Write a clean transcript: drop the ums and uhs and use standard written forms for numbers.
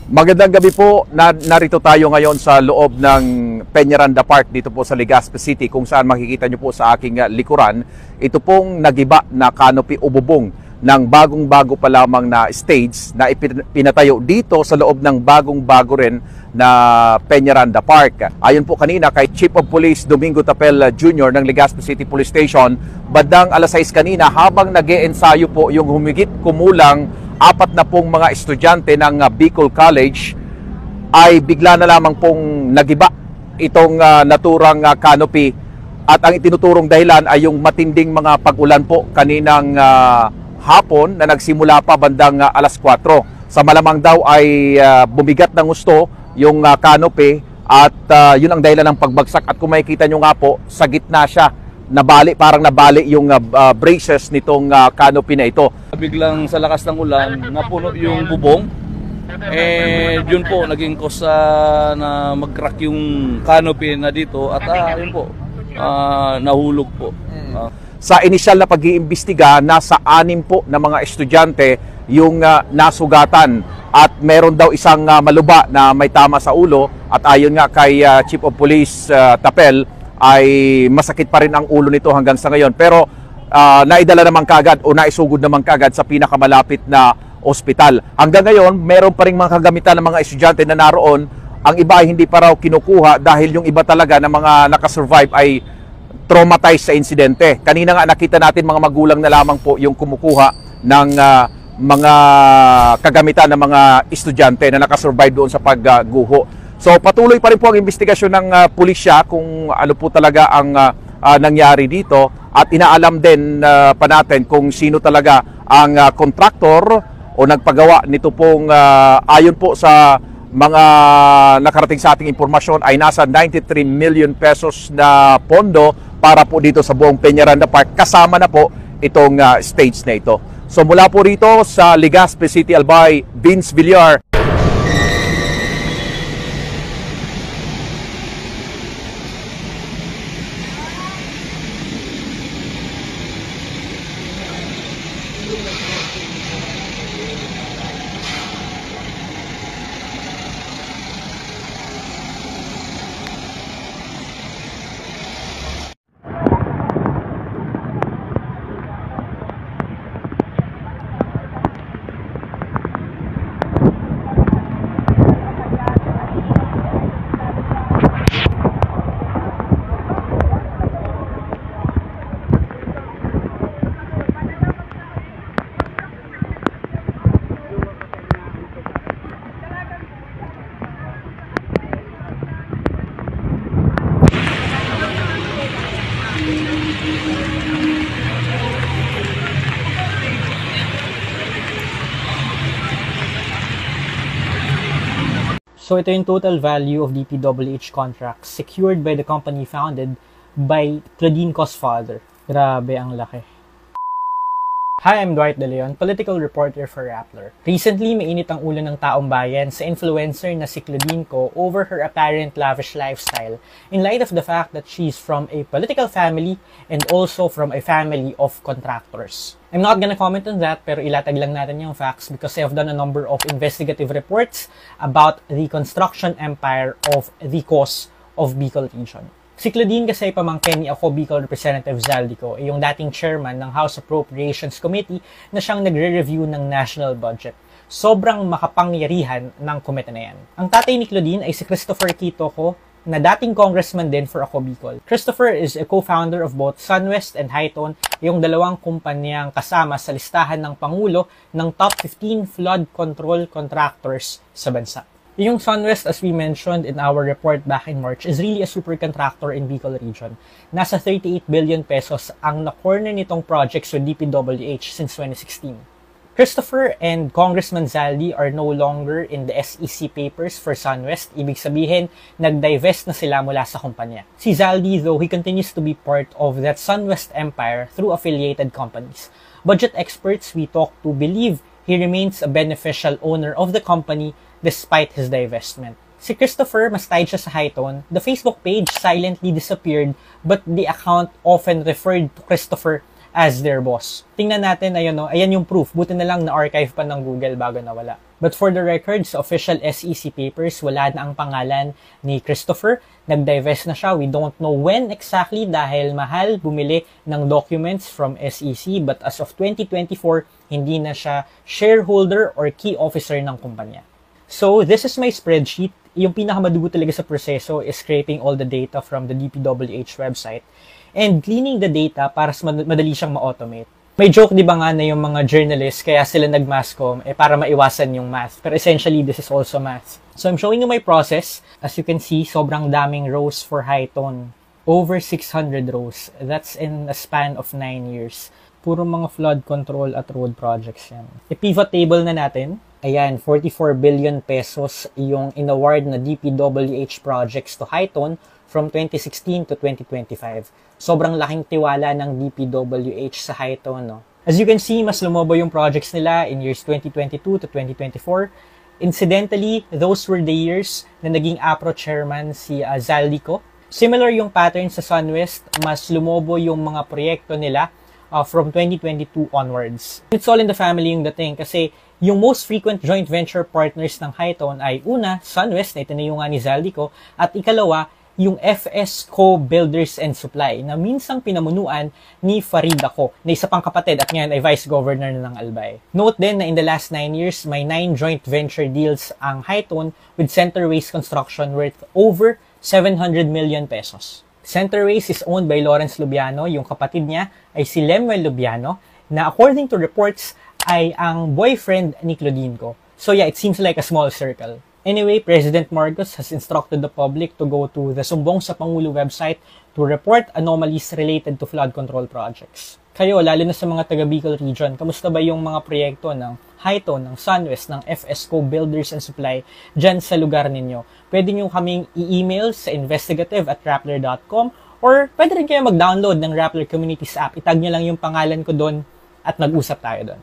Magandang gabi po. Narito tayo ngayon sa loob ng Peñaranda Park dito po sa Legazpi City, kung saan makikita nyo po sa aking likuran ito pong nagiba na canopy o bubong ng bagong-bago pa lamang na stage na pinatayo dito sa loob ng bagong-bago rin na Peñaranda Park. Ayon po kanina kay Chief of Police Domingo Tapel Jr. ng Legazpi City Police Station, bandang alas 6 kanina habang nag-e-ensayo po yung humigit kumulang 4 na pong mga estudyante ng Bicol College, ay bigla na lamang pong nagiba itong naturang canopy. At ang itinuturong dahilan ay yung matinding mga pag-ulan po kaninang hapon na nagsimula pa bandang alas 4. Sa malamang daw ay bumigat ng gusto yung canopy at yun ang dahilan ng pagbagsak. At kung makikita nyo nga po, sa gitna siya. Parang nabali yung braces nitong canopy na ito. Biglang sa lakas ng ulan, napuno yung bubong. Yun po, naging cause na mag-crack yung canopy na dito at yun po, nahulog po. Sa inisyal na pag-iimbestiga, nasa 6 po na mga estudyante yung nasugatan at meron daw isang maluba na may tama sa ulo at ayon nga kay Chief of Police Tapel, ay masakit pa rin ang ulo nito hanggang sa ngayon. Pero naidala naman kagad o naisugod naman kagad sa pinakamalapit na ospital. Hanggang ngayon, meron pa rin mga kagamitan ng mga estudyante na naroon. Ang iba ay hindi pa raw kinukuha dahil yung iba talaga na mga nakasurvive ay traumatized sa insidente. Kanina nga nakita natin mga magulang na lamang po yung kumukuha ng mga kagamitan ng mga estudyante na nakasurvive doon sa pagguho. So patuloy pa rin po ang investigasyon ng pulisya kung ano po talaga ang nangyari dito at inaalam din pa natin kung sino talaga ang kontraktor o nagpagawa nito pong ayon po sa mga nakarating sa ating impormasyon ay nasa 93 million pesos na pondo para po dito sa buong Peñaranda Park, kasama na po itong stage na ito. So mula po rito sa Legazpi City, Albay, Vince Villar. So ito yung total value of DPWH contracts secured by the company founded by Claudine Co's father. Grabe, ang laki. Hi, I'm Dwight De Leon, political reporter for Rappler. Recently, mainit ang ulo ng taong bayan sa influencer na si Claudine Co over her apparent lavish lifestyle in light of the fact that she's from a political family and also from a family of contractors. I'm not gonna comment on that, pero ilatag lang natin yung facts because I have done a number of investigative reports about the construction empire of the cause of Bicol region. Si Claudine kasi pamangkin ni ako Bicol Representative Zaldico, yung dating chairman ng House Appropriations Committee na siyang nagre-review ng national budget. Sobrang makapangyarihan ng komite na yan. Ang tatay ni Claudine ay si Christopher Quitoco, na dating congressman din for Ako Bicol. Christopher is a co-founder of both SunWest and Highton, yung dalawang kumpanyang kasama sa listahan ng Pangulo ng top 15 flood control contractors sa bansa. Yung SunWest, as we mentioned in our report back in March, is really a super contractor in Bicol region. Nasa 38 billion pesos ang na-corner nitong projects with DPWH since 2016. Christopher and Congressman Zaldi are no longer in the SEC papers for SunWest. Ibig sabihin, nag-divest na sila mula sa kumpanya. Si Zaldi, though, he continues to be part of that SunWest empire through affiliated companies. Budget experts we talked to believe he remains a beneficial owner of the company despite his divestment. Si Christopher, mas tied siya sa Highton. The Facebook page silently disappeared, but the account often referred to Christopher as their boss. Tingnan natin, ayan yung proof. Buti na lang na-archive pa ng Google bago nawala. But for the record, sa official SEC papers, wala na ang pangalan ni Christopher. Nag-divest na siya. We don't know when exactly dahil mahal bumili ng documents from SEC. But as of 2024, hindi na siya shareholder or key officer ng kumpanya. So, this is my spreadsheet. Yung pinakamadugo talaga sa proseso is scraping all the data from the DPWH website and cleaning the data para madali siyang ma-automate. May joke di ba nga na yung mga journalists kaya sila nag-masscom para maiwasan yung math. Pero essentially, this is also math. So I'm showing you my process. As you can see, sobrang daming rows for high tone. Over 600 rows. That's in a span of 9 years. Puro mga flood control at road projects yan. I-pivot table na natin. Ayan, 44 billion pesos yung in-award na DPWH projects to Hi-Tone from 2016 to 2025. Sobrang laking tiwala ng DPWH sa Hi-Tone, no? As you can see, mas lumobo yung projects nila in years 2022 to 2024. Incidentally, those were the years na naging APRO chairman si Zaldico. Similar yung pattern sa SunWest, mas lumobo yung mga proyekto nila from 2022 onwards. It's all in the family yung dating kasi yung most frequent joint venture partners ng Hi-Tone ay una, SunWest, na itinayong nga ni Zaldico, at ikalawa, yung FS Co Builders and Supply na minsang pinamunuan ni Farid Ako, na isa pang kapatid at ngayon ay Vice Governor na ng Albay. Note din na in the last 9 years, may 9 joint venture deals ang Hi-Tone with Centerways Construction worth over 700 million pesos. Centerways is owned by Lawrence Lubiano, yung kapatid niya ay si Lemuel Lubiano, na according to reports ay ang boyfriend ni Claudine Co. So yeah, it seems like a small circle. Anyway, President Marcos has instructed the public to go to the Sumbong sa Pangulo website to report anomalies related to flood control projects. Kayo, lalo na sa mga taga Bicol region, kamusta ba yung mga proyekto ng Hi-Tone, ng SunWest, ng FSco Builders and Supply dyan sa lugar ninyo? Pwede nyo kaming i-email sa investigative@rappler.com or pwede rin kayo mag-download ng Rappler Communities app. Itag nyo lang yung pangalan ko doon at mag-usap tayo doon.